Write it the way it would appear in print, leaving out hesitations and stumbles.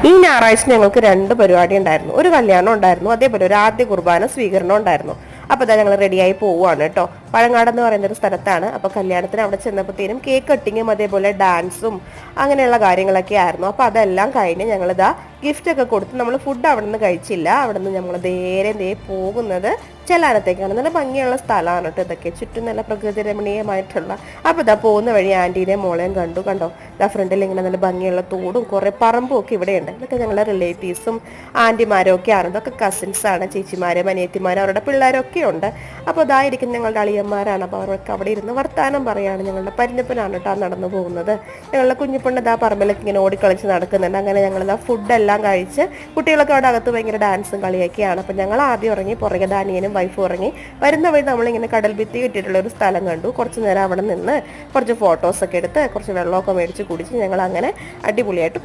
ഈ ഞായറാഴ്ച ഞങ്ങൾക്ക് 2 പരിപാടി ഉണ്ടായിരുന്നു. ഒരു കല്യാണം ഉണ്ടായിരുന്നു, അതേപോലെ ഒരു ആദ്യ കുർബാന സ്വീകരണം ഉണ്ടായിരുന്നു. അപ്പോൾ ഇതാ ഞങ്ങൾ റെഡിയായി പോവുകയാണ് കേട്ടോ. പഴങ്ങാട് എന്ന് പറയുന്ന ഒരു സ്ഥലത്താണ്. അപ്പോൾ കല്യാണത്തിന് അവിടെ ചെന്നപ്പോഴത്തേനും കേക്ക് കട്ടിങ്ങും അതേപോലെ ഡാൻസും അങ്ങനെയുള്ള കാര്യങ്ങളൊക്കെ ആയിരുന്നു. അപ്പോൾ അതെല്ലാം കഴിഞ്ഞ് ഞങ്ങളിതാ ഗിഫ്റ്റ് ഒക്കെ കൊടുത്ത് നമ്മൾ ഫുഡ് അവിടെ നിന്ന് കഴിച്ചില്ല. അവിടെ നിന്ന് നമ്മൾ നേരെ പോകുന്നത് ചെല്ലാനത്തേക്കാണ്. നല്ല ഭംഗിയുള്ള സ്ഥലമാണ് കേട്ടോ ഇതൊക്കെ, ചുറ്റും നല്ല പ്രകൃതി രമണീയമായിട്ടുള്ള. അപ്പോൾ ഇതാ പോകുന്ന വഴി ആൻറ്റീനെയും മോളെയും കണ്ടോ ഇതാ ഫ്രണ്ടിൽ ഇങ്ങനെ നല്ല ഭംഗിയുള്ള തോടും കുറേ പറമ്പും ഒക്കെ ഇവിടെയുണ്ട്. ഇതൊക്കെ ഞങ്ങളുടെ റിലേറ്റീവ്സും ആൻറ്റിമാരും ഒക്കെയാണ്. ഇതൊക്കെ കസിൻസാണ്, ചേച്ചിമാരും അനിയത്തിമാരും അവരുടെ പിള്ളേരൊക്കെ ഉണ്ട്. അപ്പോൾ ഇതായിരിക്കും ഞങ്ങളുടെ അളിയന്മാരാണ്. അപ്പോൾ അവർക്ക് അവിടെ ഇരുന്ന് വർത്താനം പറയുകയാണ്. ഞങ്ങളുടെ പരിഞ്ഞപ്പനാണ് കേട്ടോ നടന്നു പോകുന്നത്. ഞങ്ങളുടെ കുഞ്ഞിപ്പണ്ട് ഇതാ പറമ്പിലൊക്കെ ഇങ്ങനെ ഓടിക്കളിച്ച് നടക്കുന്നുണ്ട്. അങ്ങനെ ഞങ്ങളിതാ ഫുഡെല്ലാം കഴിച്ച് കുട്ടികളൊക്കെ അവിടെ അകത്ത് ഭയങ്കര ഡാൻസും കളിയൊക്കെയാണ്. അപ്പം ഞങ്ങൾ ആദ്യം ഇറങ്ങി, പുറകെ ദാനിയനും വൈഫും ഇറങ്ങി. വരുന്ന വഴി നമ്മളിങ്ങനെ കടൽ ഭിത്തി കിട്ടിയിട്ടുള്ള ഒരു സ്ഥലം കണ്ടു. കുറച്ച് നേരം അവിടെ നിന്ന് കുറച്ച് ഫോട്ടോസൊക്കെ എടുത്ത് കുറച്ച് വെള്ളമൊക്കെ മേടിച്ച് കുടിച്ച് ഞങ്ങൾ അങ്ങനെ അടിപൊളിയായിട്ട്